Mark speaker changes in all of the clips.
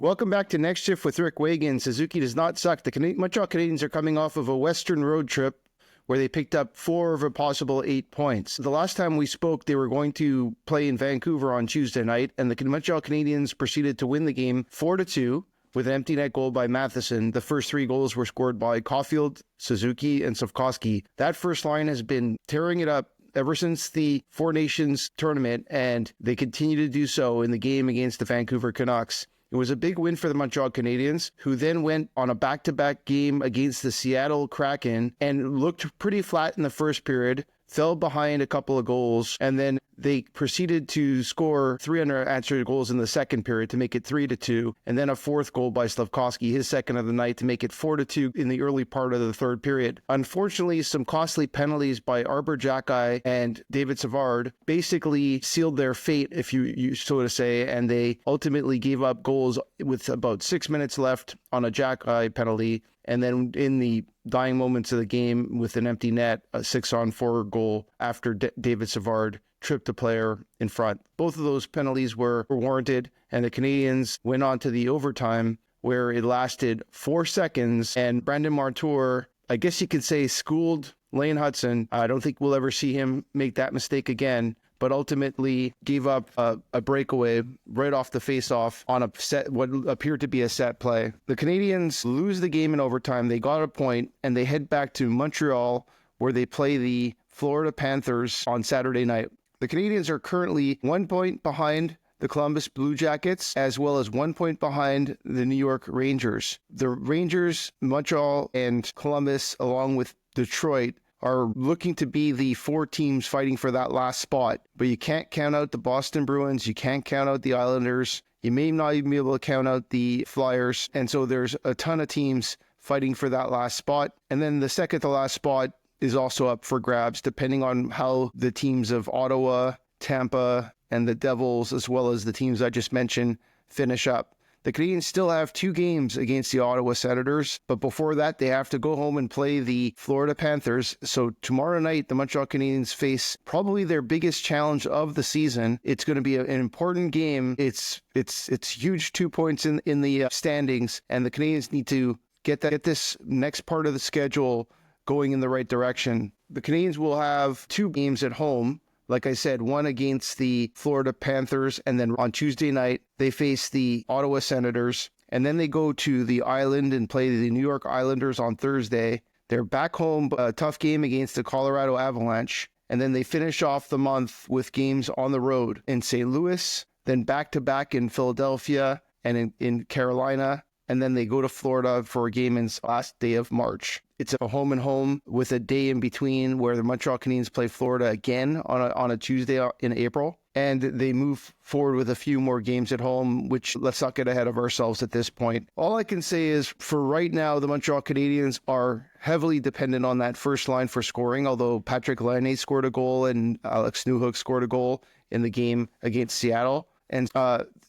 Speaker 1: Welcome back to Next Shift with Rick Wagan. Suzuki does not suck. The Montreal Canadiens are coming off of a Western road trip where they picked up 4 of a possible 8 points. The last time we spoke, they were going to play in Vancouver on Tuesday night, and the Montreal Canadiens proceeded to win the game 4-2 with an empty net goal by Matheson. The first 3 goals were scored by Caufield, Suzuki, and Slafkovsky. That first line has been tearing it up ever since the Four Nations tournament, and they continue to do so in the game against the Vancouver Canucks. It was a big win for the Montreal Canadiens, who then went on a back-to-back game against the Seattle Kraken and looked pretty flat in the first period, fell behind a couple of goals, and then they proceeded to score 3 unanswered goals in the second period to make it 3-2, and then a 4th goal by Slafkovsky, his second of the night, to make it 4-2 in the early part of the third period. Unfortunately, some costly penalties by Arbor Xhekaj and David Savard basically sealed their fate, if you so to say, and they ultimately gave up goals with about 6 minutes left on a Xhekaj penalty, and then in the dying moments of the game with an empty net, a 6-on-4 goal after David Savard tripped a player in front. Both of those penalties were warranted, and the Canadiens went on to the overtime where it lasted 4 seconds, and Brandon Martour, I guess you could say, schooled Laine Hutson. I don't think we'll ever see him make that mistake again, but ultimately gave up a breakaway right off the face-off on what appeared to be a set play. The Canadiens lose the game in overtime. They got a point, and they head back to Montreal, where they play the Florida Panthers on Saturday night. The Canadiens are currently 1 point behind the Columbus Blue Jackets, as well as 1 point behind the New York Rangers. The Rangers, Montreal, and Columbus, along with Detroit, are looking to be the 4 teams fighting for that last spot. But you can't count out the Boston Bruins, you can't count out the Islanders, you may not even be able to count out the Flyers, and so there's a ton of teams fighting for that last spot. And then the second to last spot is also up for grabs, depending on how the teams of Ottawa, Tampa, and the Devils, as well as the teams I just mentioned, finish up. The Canadiens still have 2 games against the Ottawa Senators, but before that, they have to go home and play the Florida Panthers. So tomorrow night, the Montreal Canadiens face probably their biggest challenge of the season. It's going to be an important game. It's huge 2 points in the standings, and the Canadiens need to get this next part of the schedule going in the right direction. The Canadiens will have 2 games at home. Like I said, one against the Florida Panthers, and then on Tuesday night, they face the Ottawa Senators, and then they go to the island and play the New York Islanders on Thursday. They're back home, a tough game against the Colorado Avalanche, and then they finish off the month with games on the road in St. Louis, then back-to-back in Philadelphia and in Carolina, and then they go to Florida for a game in the last day of March. It's a home and home with a day in between where the Montreal Canadiens play Florida again on a Tuesday in April. And they move forward with a few more games at home, which let's not get ahead of ourselves at this point. All I can say is for right now, the Montreal Canadiens are heavily dependent on that first line for scoring, although Patrick Laine scored a goal and Alex Newhook scored a goal in the game against Seattle. And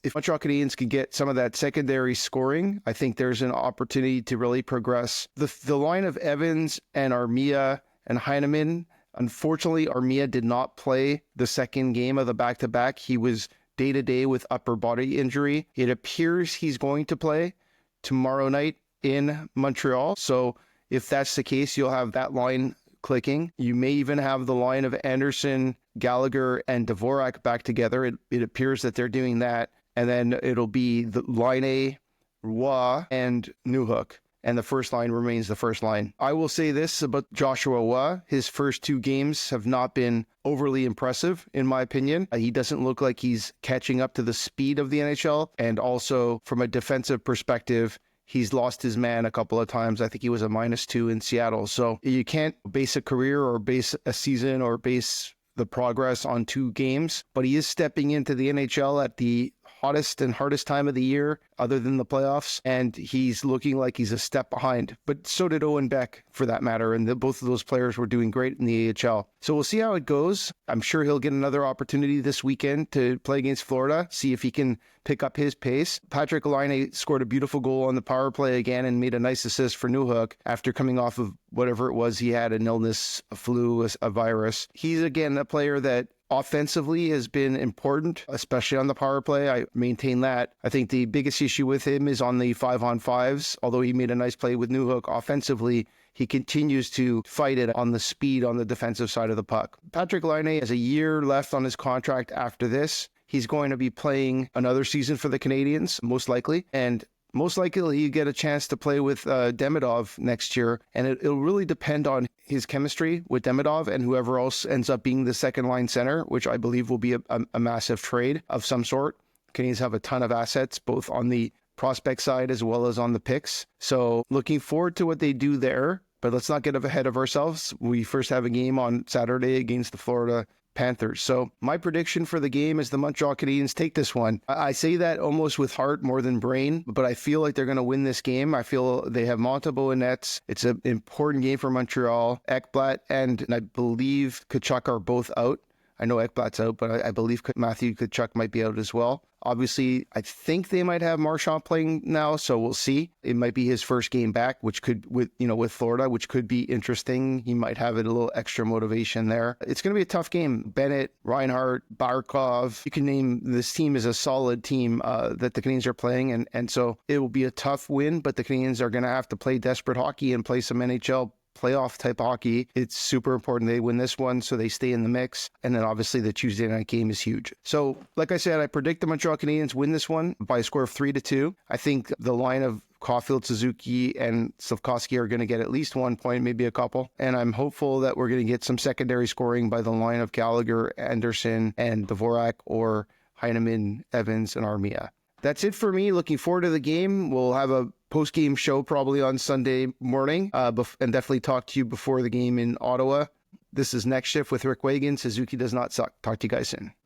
Speaker 1: if Montreal Canadiens can get some of that secondary scoring, I think there's an opportunity to really progress. The line of Evans and Armia and Heineman, unfortunately, Armia did not play the second game of the back-to-back. He was day-to-day with upper body injury. It appears he's going to play tomorrow night in Montreal. So if that's the case, you'll have that line clicking. You may even have the line of Anderson, Gallagher, and Dvorak back together. It appears that they're doing that. And then it'll be the Laine, Roy, and Newhook. And the first line remains the first line. I will say this about Joshua Roy. His first 2 games have not been overly impressive, in my opinion. He doesn't look like he's catching up to the speed of the NHL. And also, from a defensive perspective, he's lost his man a couple of times. I think he was a -2 in Seattle. So you can't base a career or base a season or base the progress on 2 games, but he is stepping into the NHL at the hottest and hardest time of the year other than the playoffs, and he's looking like he's a step behind. But so did Owen Beck, for that matter, and both of those players were doing great in the AHL. So we'll see how it goes. I'm sure he'll get another opportunity this weekend to play against Florida, see if he can pick up his pace. Patrick Laine scored a beautiful goal on the power play again and made a nice assist for Newhook after coming off of whatever it was he had, an illness, a flu, a virus. He's, again, a player that offensively has been important, especially on the power play. I maintain that. I think the biggest issue with him is on the 5-on-5s. Although he made a nice play with Newhook offensively, he continues to fight it on the speed on the defensive side of the puck. Patrik Laine has a year left on his contract after this. He's going to be playing another season for the Canadiens, most likely. And most likely he'll get a chance to play with Demidov next year. And it'll really depend on his chemistry with Demidov and whoever else ends up being the second line center, which I believe will be a massive trade of some sort. Canadiens have a ton of assets, both on the prospect side as well as on the picks. So looking forward to what they do there. But let's not get ahead of ourselves. We first have a game on Saturday against the Florida Panthers. So my prediction for the game is the Montreal Canadiens take this one. I say that almost with heart more than brain, but I feel like they're going to win this game. I feel they have Montembeault and nets. It's an important game for Montreal. Ekblad and I believe Tkachuk are both out. I know Ekblad's out, but I believe Matthew Tkachuk might be out as well. Obviously, I think they might have Marchand playing now, so we'll see. It might be his first game back, which could, with Florida, which could be interesting. He might have a little extra motivation there. It's going to be a tough game. Bennett, Reinhart, Barkov, you can name this team is a solid team that the Canadiens are playing, and so it will be a tough win, but the Canadiens are going to have to play desperate hockey and play some NHL playoff type hockey. It's super important they win this one so they stay in the mix. And then obviously the Tuesday night game is huge. So like I said, I predict the Montreal Canadiens win this one by a score of 3-2. I think the line of Caufield, Suzuki, and Slafkovsky are going to get at least 1 point, maybe a couple. And I'm hopeful that we're going to get some secondary scoring by the line of Gallagher, Anderson, and Dvorak, or Heineman, Evans, and Armia. That's it for me. Looking forward to the game. We'll have a post-game show probably on Sunday morning and definitely talk to you before the game in Ottawa. This is Next Shift with Rick Wagan. Suzuki does not suck. Talk to you guys soon.